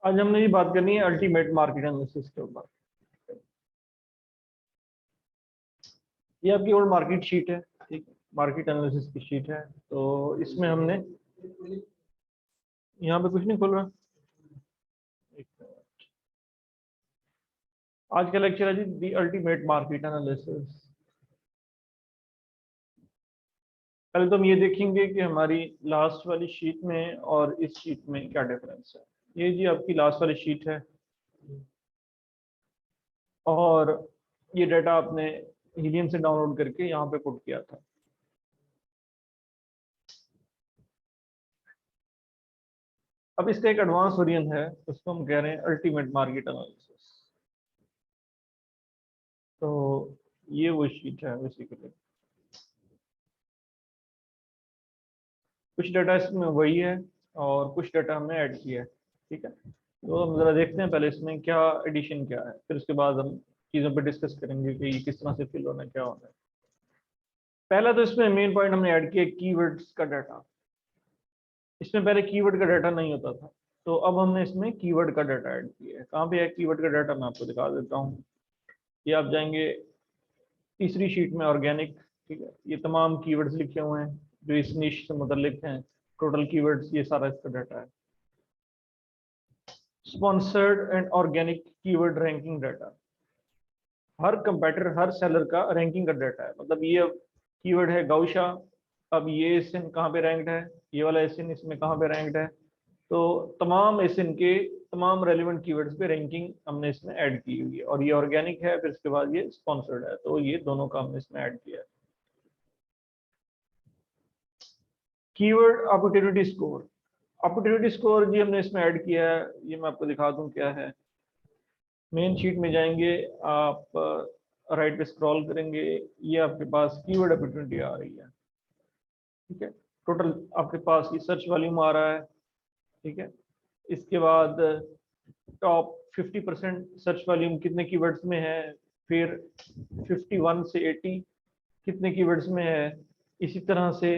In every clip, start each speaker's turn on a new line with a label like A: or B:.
A: आज हमने ये बात करनी है अल्टीमेट मार्केट एनालिसिस के ऊपर। ये आपकी ओल्ड मार्केट शीट है, ठीक है, मार्केट एनालिसिस की शीट है। तो इसमें हमने यहाँ पे कुछ नहीं खोल रहा। एक मिनट। आज का लेक्चर है जी दी अल्टीमेट मार्केट एनालिसिस। पहले तो हम ये देखेंगे कि हमारी लास्ट वाली शीट में और इस शीट में क्या डिफरेंस है। ये जी आपकी लास्ट वाली शीट है और ये डाटा आपने हीलियम से डाउनलोड करके यहाँ पे पुट किया था। अब इसका एक एडवांस वर्जन है, उसको हम कह रहे हैं अल्टीमेट मार्केट एनालिसिस। तो ये वो शीट है बेसिकली। कुछ डाटा इसमें वही है और कुछ डाटा हमने ऐड किया है, ठीक है। तो हम जरा देखते हैं पहले इसमें क्या एडिशन क्या है, फिर उसके बाद हम चीज़ों पर डिस्कस करेंगे कि ये किस तरह से फिल होना है, क्या होना है। पहला तो इसमें मेन पॉइंट हमने ऐड किया कीवर्ड्स का डाटा। इसमें पहले कीवर्ड का डाटा नहीं होता था, तो अब हमने इसमें कीवर्ड का डाटा ऐड किया है। कहाँ पे है कीवर्ड का डाटा, मैं आपको दिखा देता हूँ। ये आप जाएंगे तीसरी शीट में ऑर्गेनिक, ठीक है। ये तमाम कीवर्ड्स लिखे हुए हैं जो इस निश से मुतल्लिक हैं, टोटल कीवर्ड्स, ये सारा इसका डाटा है। Sponsored and organic keyword ranking data, her competitor her seller का रैंकिंग का डाटा है। मतलब ये कीवर्ड है गौशा, अब ये एसिन कहाँ पे रैंक्ड है, ये वाला एसिन इसमें कहाँ पे रैंक्ड है। तो तमाम एसिन के तमाम रेलिवेंट कीवर्ड्स पे रैंकिंग हमने इसमें ऐड की हुई है। और ये ऑर्गेनिक है, फिर उसके बाद ये स्पॉन्सर्ड है, तो ये दोनों का हमने इसमें ऐड किया है। Keyword opportunity score, opportunity score जी हमने इसमें ऐड किया है। ये मैं आपको दिखा दूं क्या है। मेन शीट में जाएंगे आप, राइट पे स्क्रॉल करेंगे, ये आपके पास कीवर्ड अपॉर्चुनिटी आ रही है, ठीक है। टोटल आपके पास ये सर्च वॉल्यूम आ रहा है, ठीक है। इसके बाद टॉप 50% सर्च वॉल्यूम कितने कीवर्ड्स में है, फिर 51 से 80 कितने कीवर्ड्स में है, इसी तरह से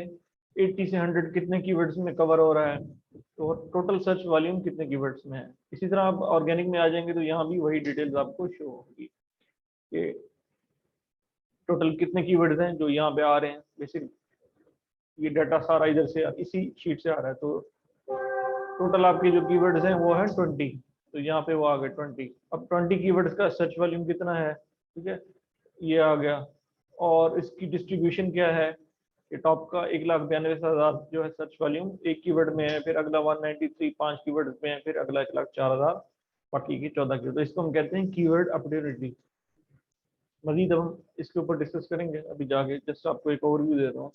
A: 80 से 100 कितने कीवर्ड्स में कवर हो रहा है, तो टोटल सर्च वॉल्यूम कितने कीवर्ड्स में है। इसी तरह आप ऑर्गेनिक में आ जाएंगे तो यहाँ भी वही डिटेल्स आपको शो होगी कि टोटल कितने कीवर्ड्स हैं जो यहाँ पे आ रहे हैं। बेसिक ये डाटा सारा इधर से इसी शीट से आ रहा है। तो टोटल आपके जो कीवर्ड्स हैं वो है 20, तो यहाँ पे वो आ गए 20। अब 20 कीवर्ड्स का सर्च वॉल्यूम कितना है, ठीक है, ये आ गया। और इसकी डिस्ट्रीब्यूशन क्या है, ये टॉप का 1,92,000 जो है सर्च वॉल्यूम एक कीवर्ड में है, फिर अगला 193 5 कीवर्ड में है, फिर अगला 1,04,000 बाकी की 14 कीवर्ड। तो इसको हम कहते हैं कीवर्ड अपॉर्चुनिटी। मजीद अब हम इसके ऊपर डिस्कस करेंगे, अभी जाके जस्ट आपको एक ओवरव्यू दे रहा हूँ।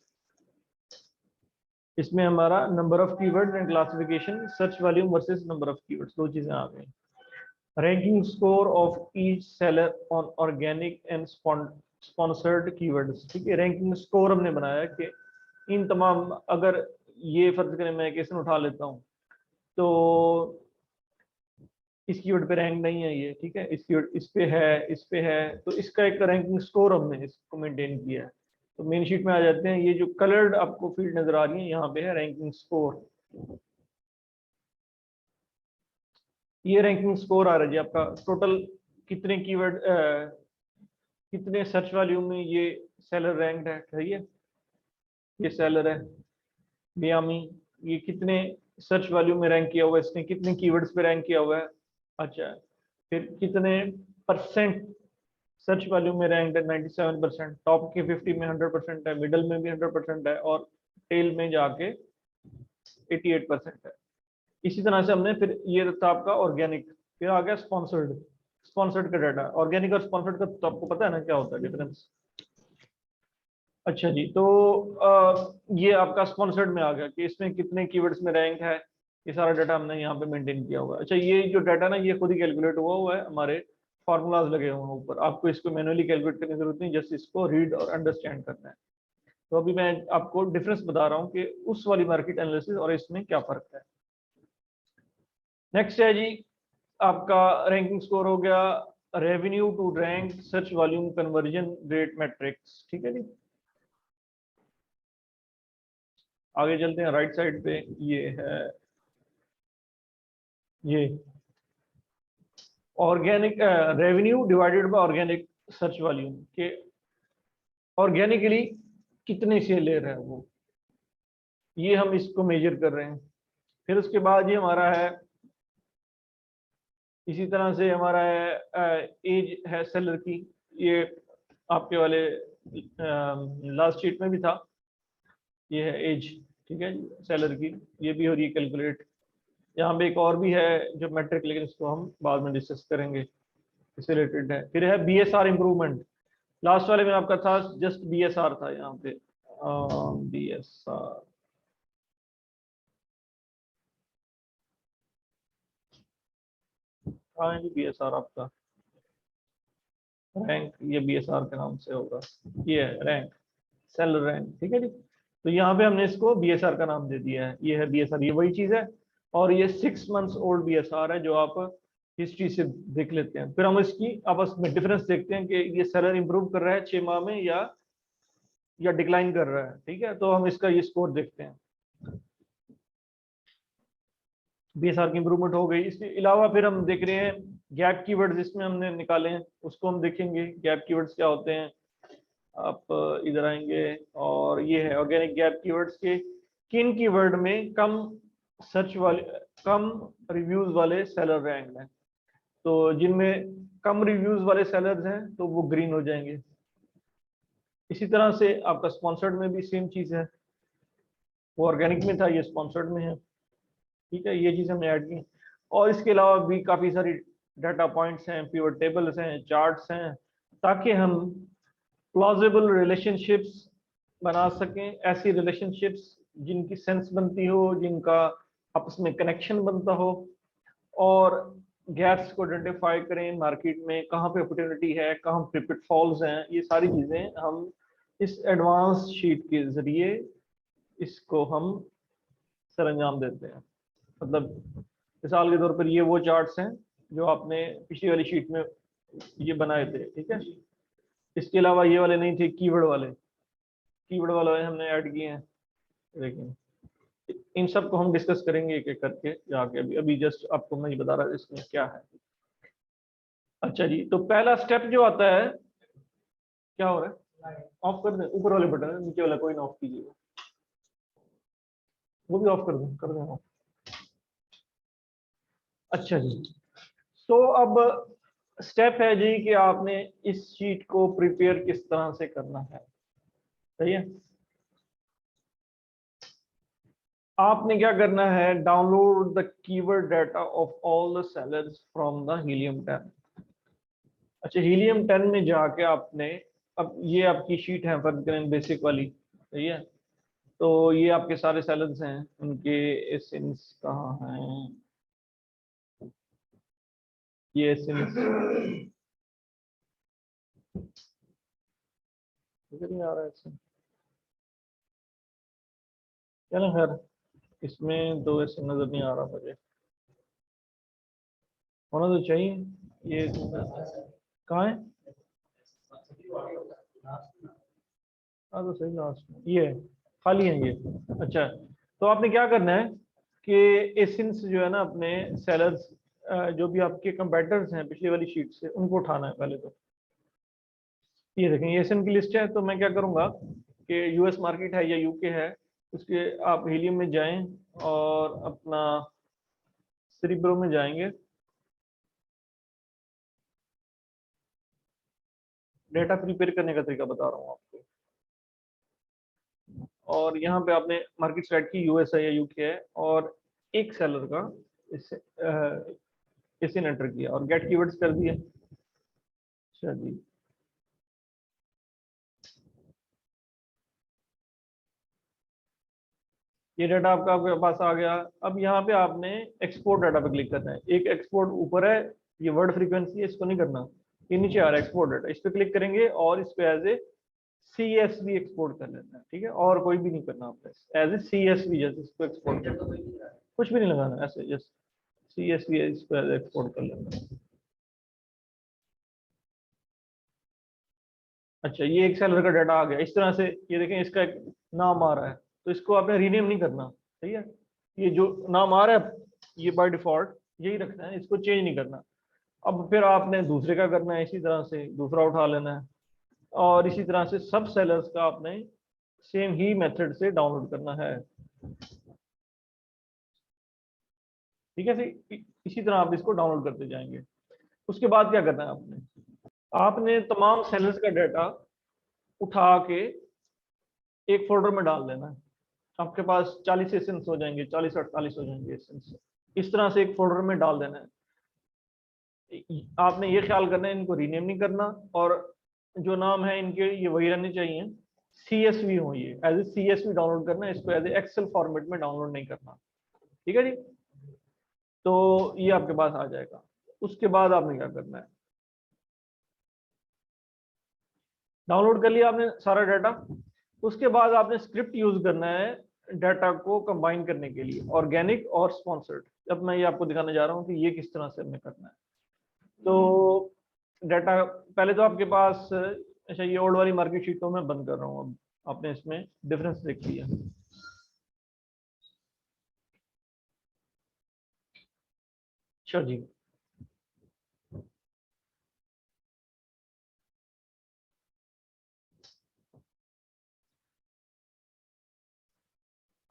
A: इसमें हमारा number of keyword and classification, search volume versus number of keywords, दो चीजें आ गई। Ranking score of each seller on organic and sponsored keywords, ठीक है। रैंकिंग स्कोर हमने बनाया कि इन तमाम, अगर ये फर्ज करें मैं केस उठा लेता हूँ, तो इस कीवर्ड पे रैंक नहीं है ये, ठीक है, इस कीवर्ड इस पे है, इस पे है, तो इसका एक रैंकिंग स्कोर हमने इसको मेंटेन किया है। तो मेन शीट में आ जाते हैं, ये जो कलर्ड आपको फील्ड नजर आ रही है यहाँ पे है रैंकिंग स्कोर। ये रैंकिंग स्कोर आ रहा है जी आपका, टोटल कितने कीवर्ड कितने सर्च वॉल्यूम में ये सेलर रैंक्ड है, सही है। ये सेलर है मियामी, ये कितने सर्च वॉल्यूम में रैंक किया हुआ है, इसने कितने कीवर्ड्स पे रैंक किया हुआ है। अच्छा, फिर कितने परसेंट सर्च वॉल्यूम में रैंक है, 97%। टॉप के 50 में 100% है, मिडल में भी 100% है, और टेल में जाके 88% है। इसी तरह से हमने फिर ये था आपका ऑर्गेनिक, फिर आ गया स्पॉन्सर्ड। स्पॉन्सर्ड का डाटा, ऑर्गेनिक और स्पॉन्सर्ड का तो आपको पता है ना क्या होता है डिफरेंस। अच्छा जी, तो ये आपका स्पॉन्सर्ड में आ गया कि इसमें कितने कीवर्ड्स में रैंक है, ये सारा डाटा हमने यहाँ पे मेंटेन किया हुआ है। अच्छा, ये जो डाटा ना ये खुद ही कैलकुलेट हुआ है, हमारे फार्मूलाज लगे हुए हैं ऊपर, आपको इसको मैनुअली कैलकुलेट करने की जरूरत नहीं, जस्ट इसको रीड और अंडरस्टैंड करना है। तो अभी मैं आपको डिफरेंस बता रहा हूँ कि उस वाली मार्केट एनालिसिस और इसमें क्या फर्क है। नेक्स्ट है जी आपका रैंकिंग स्कोर हो गया revenue to rank search volume conversion rate metrics, ठीक है जी। आगे चलते हैं राइट साइड पे, ये है ये organic revenue divided by organic search volume के ऑर्गेनिकली कितने से ले रहे हैं वो, ये हम इसको मेजर कर रहे हैं। फिर उसके बाद ये हमारा है, इसी तरह से हमारा है एज है सेलर की, ये आपके वाले लास्ट शीट में भी था, ये है एज, ठीक है सेलर की, ये भी हो रही है कैलकुलेट। यहाँ पे एक और भी है जो मैट्रिक, लेकिन इसको हम बाद में डिस्कस करेंगे, इससे रिलेटेड है। फिर है बीएसआर इंप्रूवमेंट, लास्ट वाले में आपका था जस्ट बीएसआर था, यहाँ पे बीएसआर बीएसआर आपका रैंक, ये बीएसआर के नाम से होगा, ये है रैंक, सेल रैंक, ठीक है जी। तो यहाँ पे हमने इसको बीएसआर का नाम दे दिया है, ये है बीएसआर, ये वही चीज है। और ये 6 मंथ्स ओल्ड बीएसआर है, जो आप हिस्ट्री से देख लेते हैं। फिर हम इसकी आपस में डिफरेंस देखते हैं कि ये सेलर इंप्रूव कर रहा है 6 माह में या डिक्लाइन कर रहा है, ठीक है। तो हम इसका ये स्कोर देखते हैं, बीएसआर की इंप्रूवमेंट हो गई। इसके अलावा फिर हम देख रहे हैं गैप कीवर्ड्स, इसमें हमने निकाले हैं, उसको हम देखेंगे गैप कीवर्ड्स क्या होते हैं। आप इधर आएंगे और ये है ऑर्गेनिक गैप कीवर्ड्स के किन कीवर्ड में कम सर्च वाले, कम रिव्यूज वाले सेलर रैंक हैं। तो जिनमें कम रिव्यूज वाले सेलर्स हैं तो वो ग्रीन हो जाएंगे। इसी तरह से आपका स्पॉन्सर्ड में भी सेम चीज है, वो ऑर्गेनिक में था, ये स्पॉन्सर्ड में है, ठीक है। ये चीज हमने ऐड की। और इसके अलावा भी काफी सारी डाटा पॉइंट्स हैं, पिवट टेबल्स हैं, चार्ट्स हैं, ताकि हम प्लॉजिबल रिलेशनशिप्स बना सकें, ऐसी रिलेशनशिप्स जिनकी सेंस बनती हो, जिनका आपस में कनेक्शन बनता हो, और गैप्स को आइडेंटिफाई करें मार्केट में, कहाँ पे अपॉर्चुनिटी है, कहाँ पे पिटफॉल्स हैं। ये सारी चीजें हम इस एडवांस शीट के जरिए इसको हम सरंजाम देते हैं। मतलब मिसाल के तौर पर ये वो चार्ट्स हैं जो आपने पिछली वाली शीट में ये बनाए थे, ठीक है। इसके अलावा ये वाले नहीं थे, कीवर्ड वाले, कीवर्ड वाले हमने ऐड किए हैं। लेकिन इन सब को हम डिस्कस करेंगे एक एक करके जाके, अभी अभी जस्ट आपको मैं बता रहा इसमें क्या है। अच्छा जी, तो पहला स्टेप जो आता है, क्या हो रहा है, ऑफ कर दें, ऊपर वाले बटन है, नीचे वाला कोई ना ऑफ कीजिएगा, वो भी ऑफ कर दें ऑफ। अच्छा जी, तो अब स्टेप है जी कि आपने इस शीट को प्रिपेयर किस तरह से करना है, सही है। आपने क्या करना है, download the keyword data of all the sellers from the helium 10। अच्छा, हीलियम 10 में जाके आपने, अब ये आपकी शीट है फर्स्ट बेसिक वाली, सही है। तो ये आपके सारे सेलर्स हैं, उनके एसेंस कहाँ हैं, ये एसेंस नहीं आ रहा है इसमें, चलो खैर, इसमें तो ऐसे नजर नहीं आ रहा मुझे, होना तो चाहिए। ये कहाँ है, हाँ तो सही, लास्ट में ये खाली है ये। अच्छा, तो आपने क्या करना है कि एसेंस जो है ना, अपने सेलर्स जो भी आपके कंपेटिटर्स हैं पिछली वाली शीट से, उनको उठाना है पहले। तो ये देखें, ये एसन की लिस्ट है। तो मैं क्या करूंगा कि यूएस मार्केट है या यूके है, उसके आप हीलियम में जाएं और अपना सेरिब्रो में जाएंगे, डेटा प्रिपेयर करने का तरीका बता रहा हूँ आपको। और यहाँ पे आपने मार्केट सेलेक्ट की, यूएस है या यूके है, और एक सेलर का इसे एंटर किया और गेट कीवर्ड्स कर दिए। अच्छा जी, ये डाटा आपका आपके पास आ गया। अब यहाँ पे आपने एक्सपोर्ट डाटा पे क्लिक करना है। एक एक्सपोर्ट ऊपर है, ये वर्ड फ्रीक्वेंसी है, इसको नहीं करना, ये नीचे आ रहा है एक्सपोर्ट डाटा, इस पे क्लिक करेंगे और इस पे एज ए CSV एक्सपोर्ट कर लेना है, ठीक है। और कोई भी नहीं करना आपने, एज ए CSV जैसे इसको एक्सपोर्ट कर, कुछ भी नहीं लगाना, ऐसे जस्ट CSV इसको एज एक्सपोर्ट कर लेना है। अच्छा, ये एक सेलर का डाटा आ गया इस तरह से, ये देखें इसका एक नाम आ रहा है, तो इसको आपने रीनेम नहीं करना, सही है। ये जो नाम आ रहा है ये बाय डिफॉल्ट यही रखना है, इसको चेंज नहीं करना। अब फिर आपने दूसरे का करना है, इसी तरह से दूसरा उठा लेना है, और इसी तरह से सब सेलर्स का आपने सेम ही मेथड से डाउनलोड करना है। ठीक है, फिर इसी तरह आप इसको डाउनलोड करते जाएंगे। उसके बाद क्या करना है आपने, आपने तमाम सेलर्स का डाटा उठा के एक फोल्डर में डाल देना है। आपके पास 40 एसेंस हो जाएंगे, 40-48 हो जाएंगे एसेंस। इस तरह से एक फोल्डर में डाल देना है। आपने ये ख्याल करना है इनको रीनेम नहीं करना, और जो नाम है इनके ये वही रहने चाहिए, CSV हो, ये एज ए CSV डाउनलोड करना है, इसको एज ए एक्सेल फॉर्मेट में डाउनलोड नहीं करना। ठीक है जी, तो ये आपके पास आ जाएगा। उसके बाद आपने क्या करना है, डाउनलोड कर लिया आपने सारा डाटा। उसके बाद आपने स्क्रिप्ट यूज करना है डाटा को कंबाइन करने के लिए, ऑर्गेनिक और स्पॉन्सर्ड। अब मैं ये आपको दिखाने जा रहा हूँ कि ये किस तरह से हमें करना है। तो डाटा पहले तो आपके पास, अच्छा ये ओल्ड वाली मार्केट शीट तो मैं बंद कर रहा हूँ, अब आपने इसमें डिफरेंस देख लिया। अच्छा जी,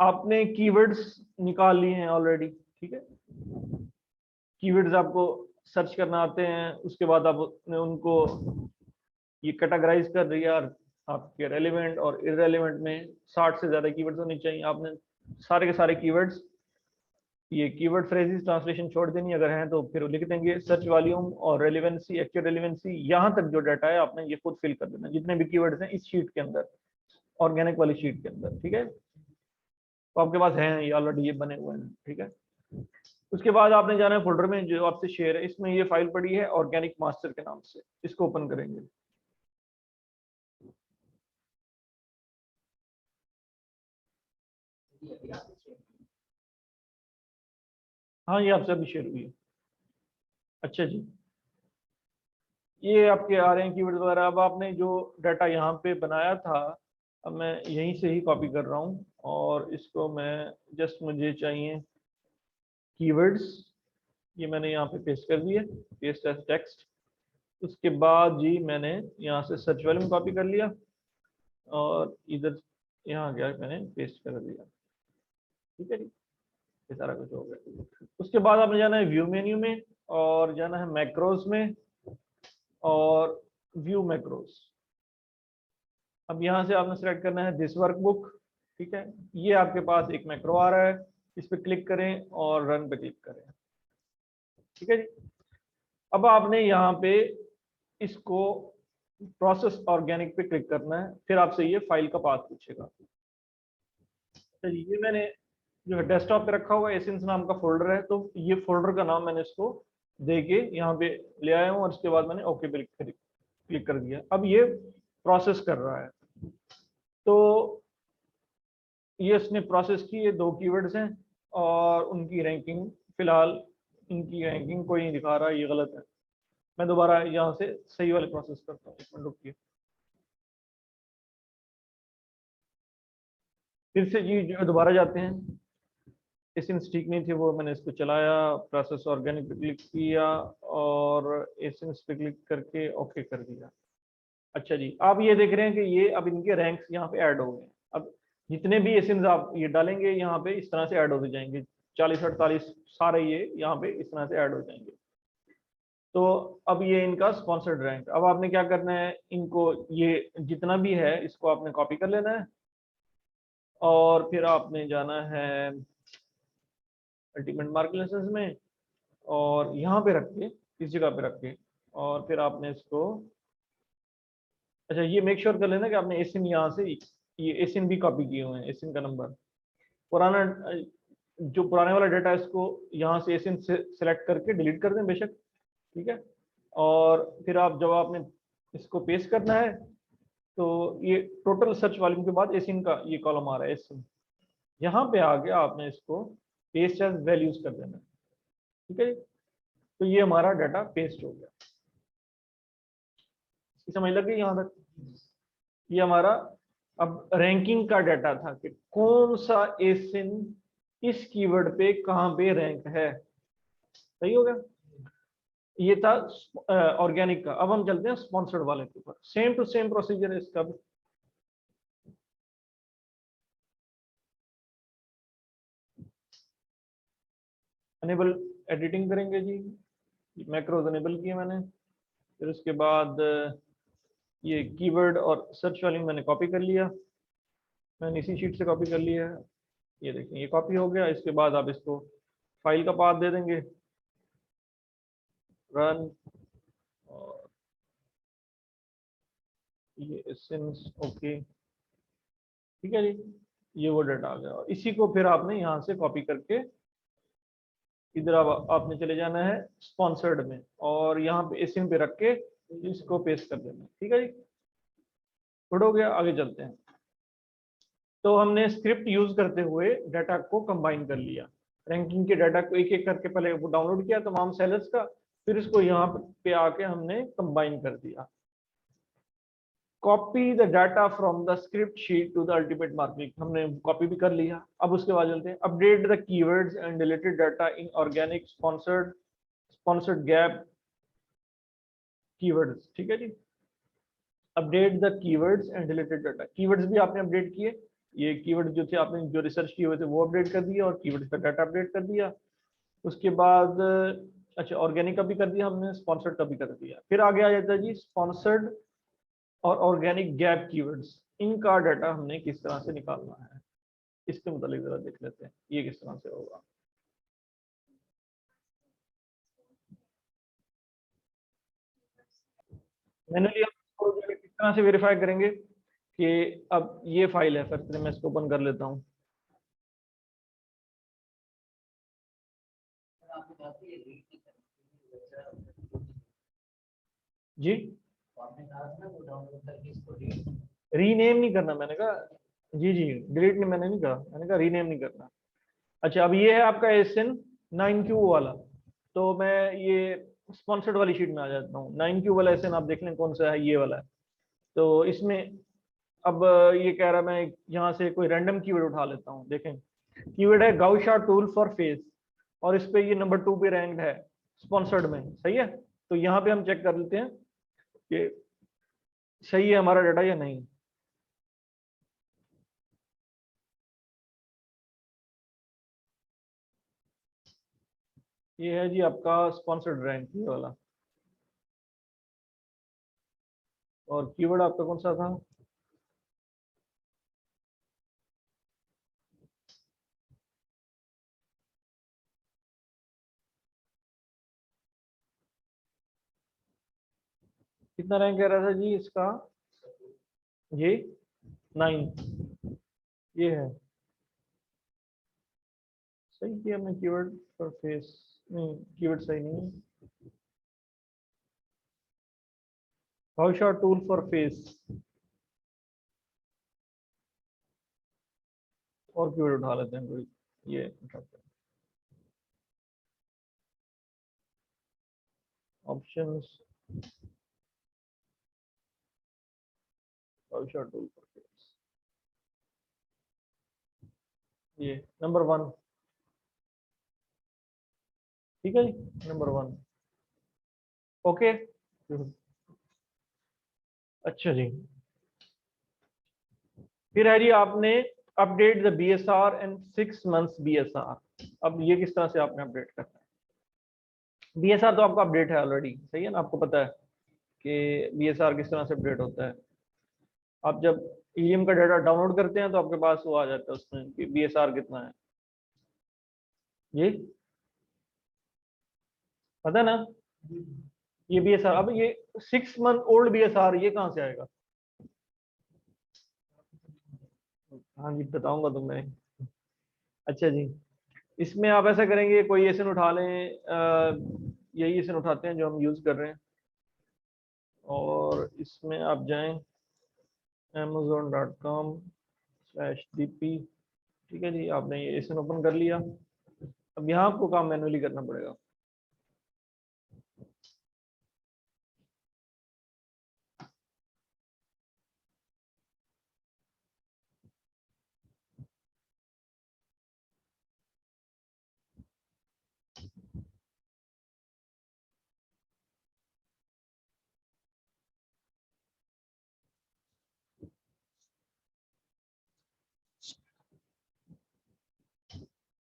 A: आपने कीवर्ड्स निकाल लिए हैं ऑलरेडी। ठीक है, कीवर्ड्स आपको सर्च करना आते हैं, उसके बाद आपने उनको ये कैटेगराइज कर दिया, आपके रेलिवेंट और इररेलेवेंट में 60 से ज्यादा कीवर्ड्स होने चाहिए। आपने सारे के सारे कीवर्ड्स, ये कीवर्ड फ्रेजेस ट्रांसलेशन छोड़ देनी, अगर हैं तो फिर लिख देंगे। सर्च वॉल्यूम और रेलिवेंसी, एक्चुअल रेलिवेंसी, यहाँ तक जो डाटा है आपने ये खुद फिल कर देना, जितने भी कीवर्ड्स हैं इस शीट के अंदर, ऑर्गेनिक वाली शीट के अंदर। ठीक है, तो आपके पास हैं ये ऑलरेडी, ये बने हुए हैं। ठीक है, उसके बाद आपने जाना है फोल्डर में जो आपसे शेयर है, इसमें ये फाइल पड़ी है ऑर्गेनिक मास्टर के नाम से, इसको ओपन करेंगे। हाँ, ये आपसे अभी शेयर हुई है। अच्छा जी, ये आपके आ रहे हैं कीवर्ड वगैरह। अब आपने जो डाटा यहाँ पे बनाया था, अब मैं यहीं से ही कॉपी कर रहा हूँ, और इसको मैं जस्ट, मुझे चाहिए कीवर्ड्स, ये मैंने यहाँ पे पेस्ट कर दिए, पेस्ट एज टेक्स्ट। उसके बाद जी मैंने यहाँ से सर्च वॉल्यूम कॉपी कर लिया, और इधर यहाँ गया मैंने पेस्ट कर दिया। ठीक है जी, ये सारा कुछ हो गया। उसके बाद आपने जाना है व्यू मेन्यू में, और जाना है मैक्रोज में, और व्यू मैक्रोज। अब यहाँ से आपने सेलेक्ट करना है दिस वर्कबुक। ठीक है, ये आपके पास एक मैक्रो आ रहा है, इस पर क्लिक करें और रन पे क्लिक करें। ठीक है जी, अब आपने यहाँ पे इसको प्रोसेस ऑर्गेनिक पे क्लिक करना है, फिर आपसे ये फाइल का पाथ पूछेगा। तो ये मैंने जो है डेस्कटॉप पे रखा हुआ एसेंस नाम का फोल्डर है, तो ये फोल्डर का नाम मैंने इसको दे के यहाँ पे ले आया हूँ, और इसके बाद मैंने ओके पे क्लिक कर दिया। अब ये प्रोसेस कर रहा है। तो ये इसने प्रोसेस की, ये 2 कीवर्ड्स हैं, और उनकी रैंकिंग फिलहाल, इनकी रैंकिंग कोई नहीं दिखा रहा, ये गलत है। मैं दोबारा यहाँ से सही वाले प्रोसेस करता हूँ, एक मिनट रुकिए। फिर से जी जो है दोबारा जाते हैं, एसेंस ठीक नहीं थे वो, मैंने इसको चलाया, प्रोसेस ऑर्गेनिक पे क्लिक किया, और एसेंस पे क्लिक करके ओके कर दिया। अच्छा जी, आप ये देख रहे हैं कि ये अब इनके रैंक्स यहाँ पे ऐड हो गए हैं। अब जितने भी एसेंस आप ये डालेंगे यहाँ पे इस तरह से ऐड होते जाएंगे, 40-48 सारे ये यहाँ पे इस तरह से ऐड हो जाएंगे। तो अब ये इनका स्पॉन्सर्ड रैंक। अब आपने क्या करना है, इनको ये जितना भी है इसको आपने कॉपी कर लेना है, और फिर आपने जाना है अल्टीमेट मार्केट में, और यहाँ पे रख के, इस जगह पे रख के, और फिर आपने इसको, अच्छा ये मेक श्योर कर लेना कि आपने एसिन यहाँ से, ये एसिन भी कॉपी किए हुए हैं, एसिन का नंबर पुराना, जो पुराने वाला डाटा है इसको यहाँ से एसिन से सेलेक्ट करके डिलीट कर दें बेशक। ठीक है, और फिर आप जब आपने इसको पेस्ट करना है, तो ये टोटल सर्च वॉल्यूम के बाद एसिन का ये कॉलम आ रहा है एसिन, यहाँ पे आके आपने इसको पेस्ट एज वैल्यूज कर देना है। ठीक है, तो ये हमारा डाटा पेस्ट हो गया। समझ लग गई यहाँ तक? ये हमारा अब रैंकिंग का डाटा था कि कौन सा एसिन इस कीवर्ड पे कहाँ पे रैंक है। सही हो गया। ये था ऑर्गेनिक का। अब हम चलते हैं स्पॉन्सर्ड वाले के ऊपर। सेम टू सेम प्रोसीजर है इसका भी। अनेबल एडिटिंग करेंगे जी, मैक्रोज अनेबल किए मैंने। फिर उसके बाद ये कीवर्ड और सर्च वाली मैंने कॉपी कर लिया, मैंने इसी शीट से कॉपी कर लिया है। ये देखिए ये कॉपी हो गया। इसके बाद आप इसको फाइल का पाथ दे देंगे, रन, और ये एसेंस, ओके, ठीक है जी। ये वो डाटा आ गया, और इसी को फिर आपने यहाँ से कॉपी करके इधर आपने चले जाना है स्पॉन्सर्ड में, और यहाँ पे एसिन पे रख के इसको पेस्ट कर देना है, ठीक है जी। गुड हो गया, आगे चलते हैं। तो हमने स्क्रिप्ट यूज करते हुए डाटा को कंबाइन कर लिया। रैंकिंग के डाटा को एक एक करके पहले वो डाउनलोड किया तमाम सेलर्स का, फिर इसको यहाँ पे आके हमने कंबाइन कर दिया। Copy the data from the script sheet to the ultimate markup, हमने कॉपी भी कर लिया। अब उसके बाद चलते हैं update the keywords and deleted data in organic sponsored gap keywords, ठीक है जी। Update the keywords and deleted data, keywords भी आपने अपडेट किए। ये कीवर्ड जो थे आपने जो रिसर्च किए हुए थे वो अपडेट कर दिया, और कीवर्ड्स का डाटा अपडेट कर दिया। उसके बाद अच्छा ऑर्गेनिक का भी कर दिया हमने, स्पॉन्सर्ड का भी कर दिया। फिर आगे आ जाता है जी स्पॉन्सर्ड और ऑर्गेनिक गैप कीवर्ड्स, इनका डाटा हमने किस तरह से निकालना है, इसके मुताबिक जरा देख लेते हैं ये किस तरह से होगा। मैनुअली हम इसको जो है किस तरह से वेरीफाई करेंगे कि अब ये फाइल है। फिर मैं इसको ओपन कर लेता हूँ जी। रीनेम नहीं करना, मैंने कहा जी जी, डिलीट नहीं, मैंने नहीं कहा, मैंने कहा रीनेम नहीं करना। अच्छा अब ये है आपका एसएन 9Q वाला, तो मैं ये स्पॉन्सर्ड वाली शीट में आ जाता हूँ। 9Q वाला एसएन आप देख लें कौन सा है, ये वाला है। तो इसमें अब ये कह रहा है मैं यहाँ से कोई रैंडम कीवर्ड उठा लेता हूँ। देखें कीवर्ड है गाउशा टूल फॉर फेस, और इस पे ये नंबर 2 पे रैंक्ड है स्पॉन्सर्ड में, सही है। तो यहाँ पे हम चेक कर लेते हैं कि सही है हमारा डाटा या नहीं। ये है जी आपका स्पॉन्सर्ड रैंक, ये वाला। और कीवर्ड आपका कौन सा था? कितना रैंक कह रहा था जी इसका? ये 9, ये है। सही किया हमने कीवर्ड फॉर फेस, नहीं कीवर्ड सही नहीं है। गाउशा टूल फॉर फेस, और कीवर्ड उठा लेते हैं कोई, ये उठाते हैं ऑप्शंस, गाउशा टूल फॉर फेस, ये नंबर 1, ठीक है जी, नंबर 1, ओके। अच्छा जी, फिर है जी आपने update the BSR and 6 months BSR. अब ये किस तरह से आपने अपडेट करना है? बीएसआर तो आपका अपडेट है ऑलरेडी, सही है ना, आपको पता है कि बीएसआर किस तरह से अपडेट होता है। आप जब ईएम का डाटा डाउनलोड करते हैं तो आपके पास वो आ जाता है उसमें कि बीएसआर कितना है, ये पता है ना। ये बीएसआर, अब ये 6 मंथ ओल्ड बीएसआर ये कहाँ से आएगा? हाँ जी बताऊंगा तुम्हें। अच्छा जी, इसमें आप ऐसा करेंगे, कोई एसन उठा लें, यही एसन उठाते हैं जो हम यूज कर रहे हैं, और इसमें आप जाएं amazon.com/dp, ठीक है जी। आपने ये एसन ओपन कर लिया। अब यहाँ आपको काम मैनुअली करना पड़ेगा।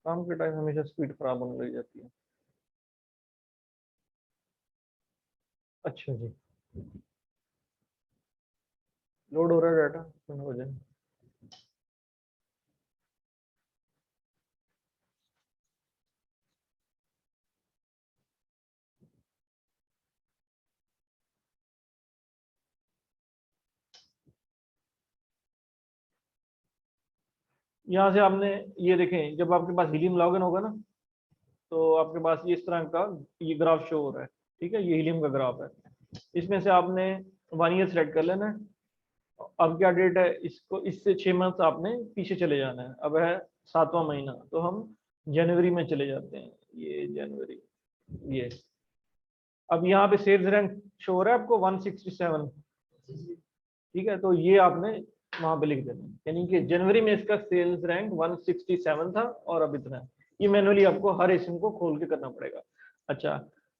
A: काम के टाइम हमेशा स्पीड खराब होने लग जाती है। अच्छा जी, लोड हो रहा है डाटा, हो जाए। यहाँ से आपने ये देखें, जब आपके पास हीलियम लॉगिन होगा ना, तो आपके पास ये इस तरह का ये ग्राफ शो हो रहा है। ठीक है, ये हीलियम का ग्राफ है। इसमें से आपने 1 ईयर सेलेक्ट कर लेना है। अब क्या डेट है, इसको इससे 6 मंथ आपने पीछे चले जाना है। अब है 7वां महीना, तो हम जनवरी में चले जाते हैं। ये जनवरी, ये अब यहाँ पे सेल्स रैंक शो हो रहा है आपको 167। ठीक है, तो ये आपने वहां पे लिख देना है, यानी कि जनवरी में इसका सेल्स रैंक 167 था और अब इतना है। ये मैनुअली आपको हर एसएम को खोल के करना पड़ेगा। अच्छा,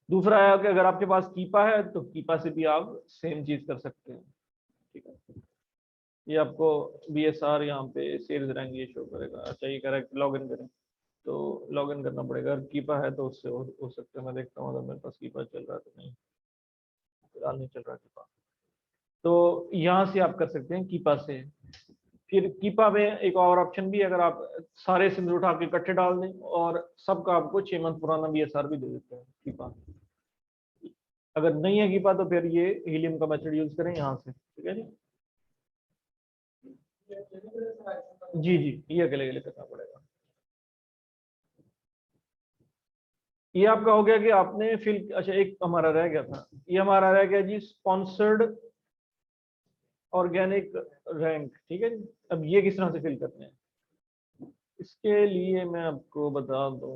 A: दूसरा है कि अगर आपके पास कीपा है तो कीपा से भी आप सेम चीज कर सकते हैं। ठीक है, ये आपको बीएसआर यहाँ पे सेल्स रैंक ये शो करेगा। अच्छा, ये करेक्ट लॉग इन करें, तो लॉग इन करना पड़ेगा। अगर कीपा है तो उससे हो सकता है। मैं देखता हूँ अगर मेरे पास कीपा चल रहा है तो। नहीं, फिलहाल नहीं चल रहा कीपा, तो यहाँ से आप कर सकते हैं कीपा से। फिर कीपा में एक और ऑप्शन भी है, अगर आप सारे सिम्स उठा के इकट्ठे डाल दें और सबका आपको 6 मंथ पुराना बीएसआर भी दे देते हैं कीपा। अगर नहीं है कीपा तो फिर ये हीलियम का मेथड यूज करें यहाँ से। ठीक है जी, जी जी, ये अकेले अकेले करना पड़ेगा। ये आपका हो गया कि आपने फिल। अच्छा, एक हमारा रह गया था, ये हमारा रह गया जी स्पॉन्सर्ड ऑर्गेनिक रैंक। ठीक है जी, अब ये किस तरह से फिल करते हैं, इसके लिए मैं आपको बता दूं,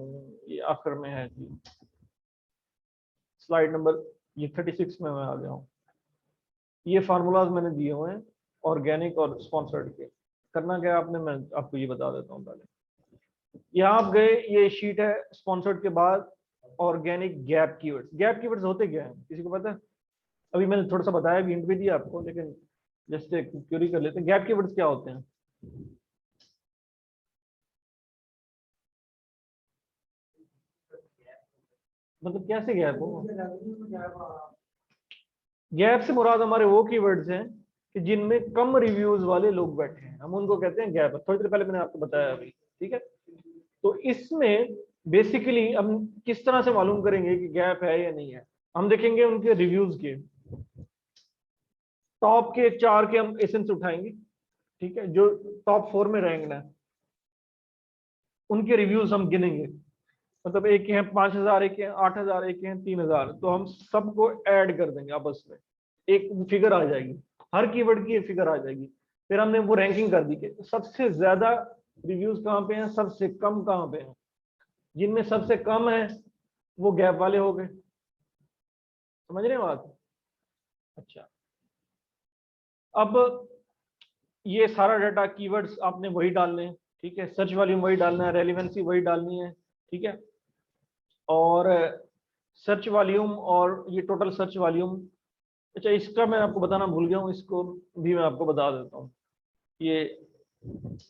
A: ये आखिर में है जी, स्लाइड नंबर ये 36 में मैं आ गया हूँ। ये फार्मूलाज मैंने दिए हुए हैं ऑर्गेनिक और स्पॉन्सर्ड के। करना क्या है आपने, मैं आपको ये बता देता हूँ पहले। यहाँ आप गए, ये शीट है स्पॉन्सर्ड के बाद organic gap keywords. Gap keywords होते क्या है, किसी को पता है? अभी मैंने थोड़ा सा बताया, भी हिंट भी दिया आपको, लेकिन जस्ट क्यूरी कर लेते हैं, गैप कीवर्ड्स क्या होते हैं? मतलब कैसे गैप हो? गैप से मुराद हमारे वो कीवर्ड्स हैं कि जिनमें कम रिव्यूज वाले लोग बैठे हैं, हम उनको कहते हैं गैप। थोड़ी देर पहले मैंने आपको बताया अभी। ठीक है, तो इसमें बेसिकली हम किस तरह से मालूम करेंगे कि गैप है या नहीं है? हम देखेंगे उनके रिव्यूज के, टॉप के 4 के हम एसेंस उठाएंगे। ठीक है, जो टॉप 4 में रैंक है, उनके रिव्यूज हम गिनेंगे। मतलब एक के हैं 5,000, एक के हैं 8,000, एक के हैं 3,000, तो हम सबको ऐड कर देंगे आपस में, एक फिगर आ जाएगी। हर कीवर्ड की एक फिगर आ जाएगी। फिर हमने वो रैंकिंग कर दी कि सबसे ज्यादा रिव्यूज कहाँ पे हैं, सबसे कम कहाँ पे हैं। जिनमें सबसे कम है वो गैप वाले हो गए। समझ रहे हैं बात? अच्छा, अब ये सारा डाटा कीवर्ड्स आपने वही डालने हैं। ठीक है, सर्च वॉल्यूम वही डालना है, रेलिवेंसी वही डालनी है। ठीक है, और सर्च वॉल्यूम और ये टोटल सर्च वॉल्यूम। अच्छा, इसका मैं आपको बताना भूल गया हूँ, इसको भी मैं आपको बता देता हूँ। ये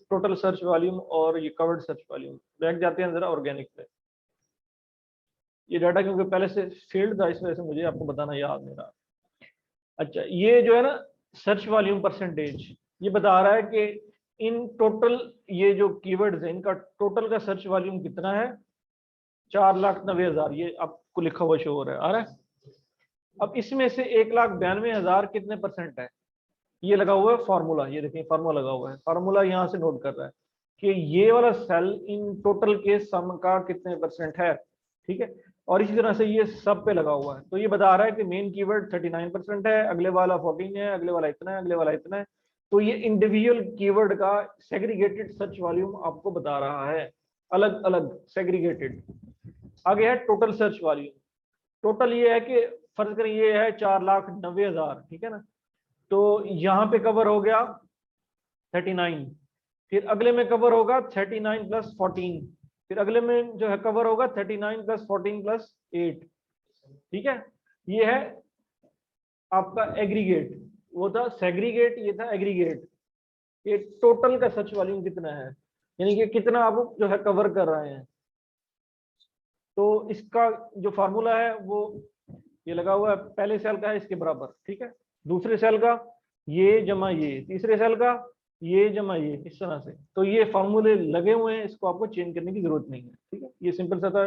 A: टोटल सर्च वॉल्यूम और ये कवर्ड सर्च वॉल्यूम, बैक जाते हैं जरा ऑर्गेनिक पे। ये डाटा क्योंकि पहले से फील्ड था, इस वजह से मुझे आपको बताना याद नहीं रहा। अच्छा, ये जो है ना सर्च वॉल्यूम परसेंटेज, ये बता रहा है कि इन टोटल ये जो कीवर्ड्स है इनका टोटल का सर्च वॉल्यूम कितना है। 4,90,000 ये आपको लिखा हुआ शो हो रहा है, आ रहा है? अब इसमें से 1,92,000 कितने परसेंट है, ये लगा हुआ है फार्मूला। ये देखिए फार्मूला लगा हुआ है, फार्मूला यहाँ से नोट कर रहा है कि ये वाला सेल इन टोटल के सम का कितने परसेंट है। ठीक है, और इसी तरह से ये सब पे लगा हुआ है। तो ये बता रहा है कि मेन कीवर्ड 39% है, अगले वाला 14 है, अगले वाला इतना है, अगले वाला इतना है। तो ये इंडिविजुअल कीवर्ड का सेग्रीगेटेड सर्च वॉल्यूम आपको बता रहा है, अलग अलग सेग्रीगेटेड। आगे है टोटल सर्च वॉल्यूम। टोटल ये है कि फर्ज करें ये है 4,90,000। ठीक है ना, तो यहाँ पे कवर हो गया 39, फिर अगले में कवर होगा 39 प्लस 14, फिर अगले में जो है कवर होगा 39 प्लस 14 प्लस 8। ठीक है, ये है आपका एग्रीगेट। वो था सेग्रीगेट, ये था एग्रीगेट। ये टोटल का सर्च वॉल्यूम कितना है। यानी कि कितना आप जो है कवर कर रहे हैं। तो इसका जो फार्मूला है वो ये लगा हुआ है, पहले सेल का है इसके बराबर, ठीक है, दूसरे सेल का ये जमा ये, तीसरे सेल का ये जमा ये, इस तरह से। तो ये फार्मूले लगे हुए हैं, इसको आपको चेंज करने की जरूरत नहीं है, ठीक है, ये सिंपल सा था,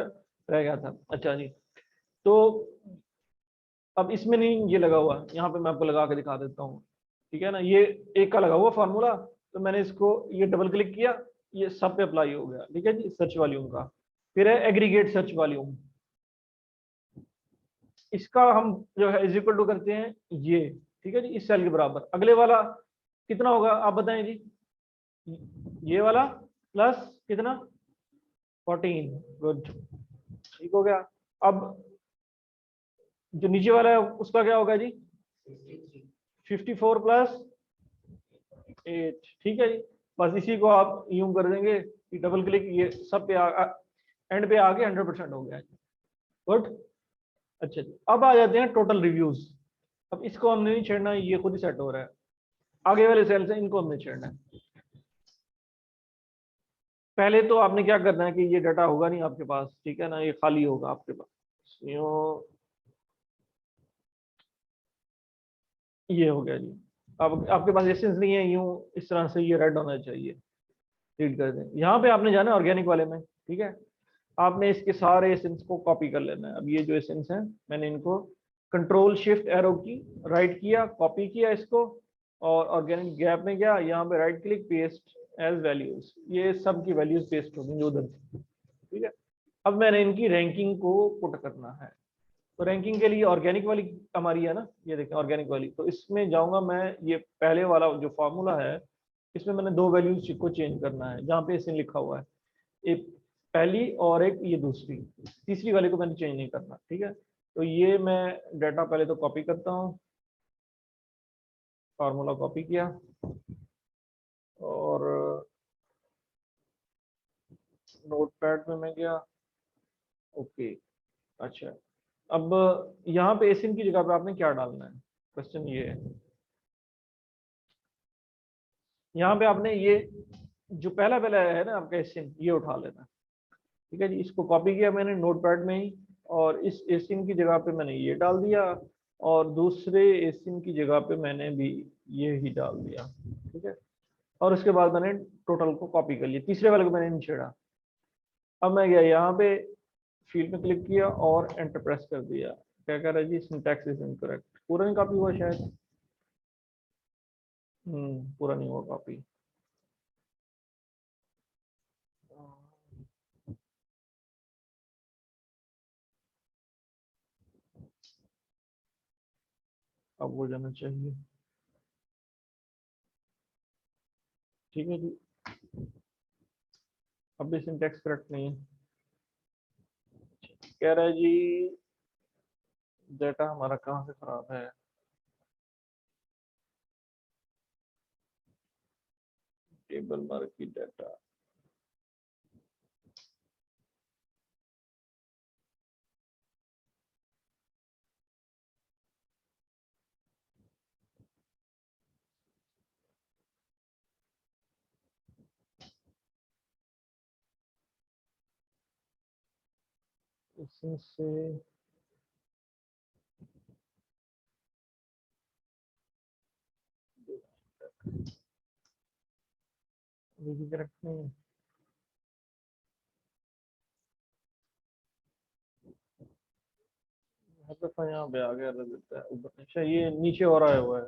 A: रह गया था। अच्छा जी, तो अब इसमें नहीं ये लगा हुआ, यहाँ पे मैं आपको लगा के दिखा देता हूँ, ठीक है ना, ये एक का लगा हुआ फार्मूला, तो मैंने इसको ये डबल क्लिक किया, ये सब पे अप्लाई हो गया, ठीक है जी, सर्च वॉल्यूम का। फिर है एग्रीगेट सर्च वॉल्यूम, इसका हम जो है इज इक्वल टू करते हैं ये, ठीक है जी, इस सेल के बराबर। अगले वाला कितना होगा आप बताएं जी, ये वाला प्लस कितना 14, गुड, ठीक हो गया। अब जो नीचे वाला है उसका क्या होगा जी 54 प्लस 8, ठीक है जी, बस इसी को आप यूं कर देंगे कि डबल क्लिक, ये सब पे एंड पे आके 100% हो गया, गुड। अच्छा जी, अब आ जाते हैं टोटल रिव्यूज। अब इसको हमने नहीं छेड़ना, ये खुद ही सेट हो रहा है, आगे वाले सेल्स हैं इनको हमने छेड़ना है। पहले तो आपने क्या करना है कि ये डाटा होगा नहीं आपके पास, ठीक है ना, ये खाली होगा आपके पास, ये हो गया जी। अब आपके पास एसेंस नहीं है, यूं इस तरह से ये रेड होना चाहिए, रीड कर दें। यहाँ पे आपने जाना है ऑर्गेनिक वाले में, ठीक है, आपने इसके सारे एसेंस को कॉपी कर लेना है। अब ये जो एसेंस हैं मैंने इनको control shift arrow key right किया, कॉपी किया इसको, और ऑर्गेनिक गैप में गया, यहाँ पे right click paste as values, ये सब की वैल्यूज पेस्ट हो गई उधर, ठीक है। अब मैंने इनकी रैंकिंग को पुट करना है, तो रैंकिंग के लिए ऑर्गेनिक वाली हमारी है ना, ये देखें ऑर्गेनिक वाली, तो इसमें जाऊंगा मैं, ये पहले वाला जो फॉर्मूला है इसमें मैंने दो वैल्यूज को चेंज करना है, जहाँ पे इसमें लिखा हुआ है एक पहली और एक ये दूसरी, तीसरी वाले को मैंने चेंज नहीं करना, ठीक है। तो ये मैं डाटा पहले तो कॉपी करता हूँ, फार्मूला कॉपी किया, और नोटपैड में मैं गया, ओके। अच्छा, अब यहाँ पे एसिन की जगह पे आपने क्या डालना है, क्वेश्चन ये है। यहाँ पे आपने ये जो पहला पहला है ना आपका एसिन, ये उठा लेना, ठीक है जी, इसको कॉपी किया मैंने नोटपैड में ही, और इस एसिन की जगह पे मैंने ये डाल दिया, और दूसरे एसिन की जगह पे मैंने भी ये ही डाल दिया, ठीक है। और उसके बाद मैंने टोटल को कॉपी कर लिया, तीसरे वाले को मैंने नहीं छेड़ा। अब मैं गया यहाँ पे फील्ड में क्लिक किया और एंटर प्रेस कर दिया, क्या कह रहा है जी सिंटैक्स इज इनकरेक्ट, पूरा नहीं कॉपी हुआ शायद, पूरा नहीं हुआ कॉपी। अब हो जाना चाहिए, ठीक है जी। अब भी सिंटैक्स करेक्ट नहीं है, कह रहा है जी डाटा हमारा कहाँ से खराब है, टेबल मार्केट डाटा, इसमें से भी करेक्ट नहीं है, यहाँ पे आ गया देता है ऊपर, अच्छा ये नीचे और आया हुआ है,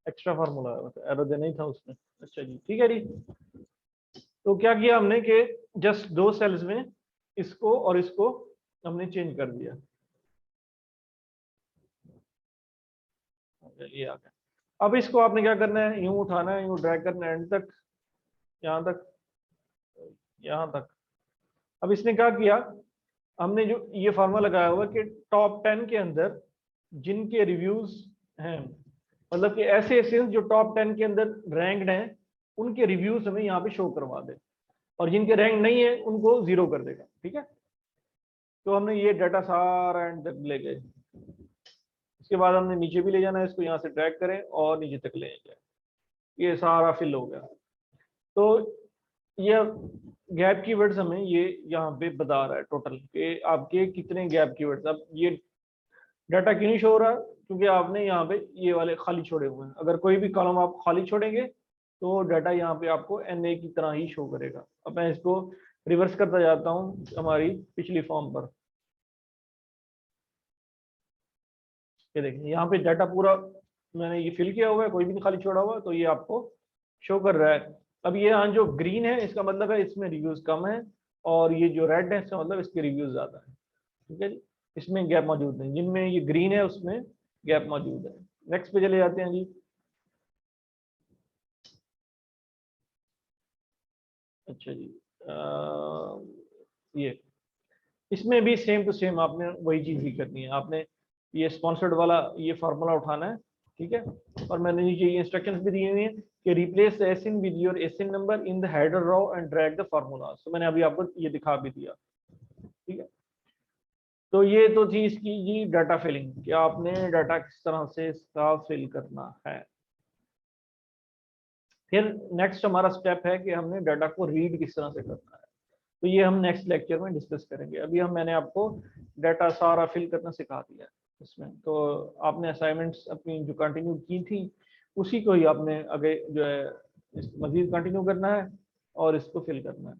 A: एक्स्ट्रा फार्मूला है, एरर देना ही था उसमें। अच्छा जी, ठीक है जी। तो क्या किया हमने कि जस्ट दो सेल्स में इसको और इसको हमने चेंज कर दिया, ये आ गया। अब इसको आपने क्या करना है, यूं उठाना है, यूं ड्रैग करना है एंड तक, यहाँ तक, यहाँ तक। अब इसने क्या किया, हमने जो ये फार्मूला लगाया हुआ कि टॉप 10 के अंदर जिनके रिव्यूज हैं, मतलब कि ऐसे एसेंस जो टॉप 10 के अंदर रैंक्ड हैं, उनके रिव्यूज हमें यहाँ पे शो करवा दे, और जिनके रैंक नहीं है उनको जीरो कर देगा, ठीक है। तो हमने ये डाटा सारा एंड तक ले गए, इसके बाद हमने नीचे भी ले जाना है, इसको यहाँ से ड्रैग करें और नीचे तक ले जाए, ये सारा फिल हो गया। तो ये गैप कीवर्ड्स हमें ये यहाँ पे बता रहा है टोटल के आपके कितने गैप कीवर्ड्स। अब ये डाटा क्यों नहीं शो हो रहा, क्योंकि आपने यहाँ पे ये वाले खाली छोड़े हुए हैं। अगर कोई भी कॉलम आप खाली छोड़ेंगे तो डाटा यहाँ पे आपको NA की तरह ही शो करेगा। अब मैं इसको रिवर्स करता जाता हूँ हमारी पिछली फॉर्म पर। ये देखिए यहाँ पे डाटा पूरा मैंने ये फिल किया हुआ है, कोई भी नहीं खाली छोड़ा हुआ, तो ये आपको शो कर रहा है। अब ये यहाँ जो ग्रीन है इसका मतलब है इसमें रिव्यूज कम है, और ये जो रेड है इसका मतलब इसके रिव्यूज ज्यादा है। ठीक है जी, इसमें गैप मौजूद नहीं, जिनमें ये ग्रीन है उसमें गैप मौजूद है। नेक्स्ट पे चले जाते हैं जी। अच्छा जी, ये इसमें भी सेम टू सेम आपने वही चीज ही करनी है। आपने ये स्पॉन्सर्ड वाला ये फार्मूला उठाना है, ठीक है। और मैंने नीचे ये इंस्ट्रक्शंस भी दिए हुए हैं कि replace ASIN with your ASIN number in the header row and drag the formula. तो मैंने अभी आपको ये दिखा भी दिया, ठीक है। तो ये तो थी इसकी जी डाटा फिलिंग, कि आपने डाटा किस तरह से इसका फिल करना है। फिर नेक्स्ट हमारा स्टेप है कि हमने डाटा को रीड किस तरह से करना है। तो ये हम नेक्स्ट लेक्चर में डिस्कस करेंगे। अभी मैंने आपको डाटा सारा फिल करना सिखा दिया है इसमें। तो आपने असाइनमेंट्स अपनी जो कंटिन्यू की थी उसी को ही आपने आगे जो है मजीद कंटिन्यू करना है और इसको फिल करना है।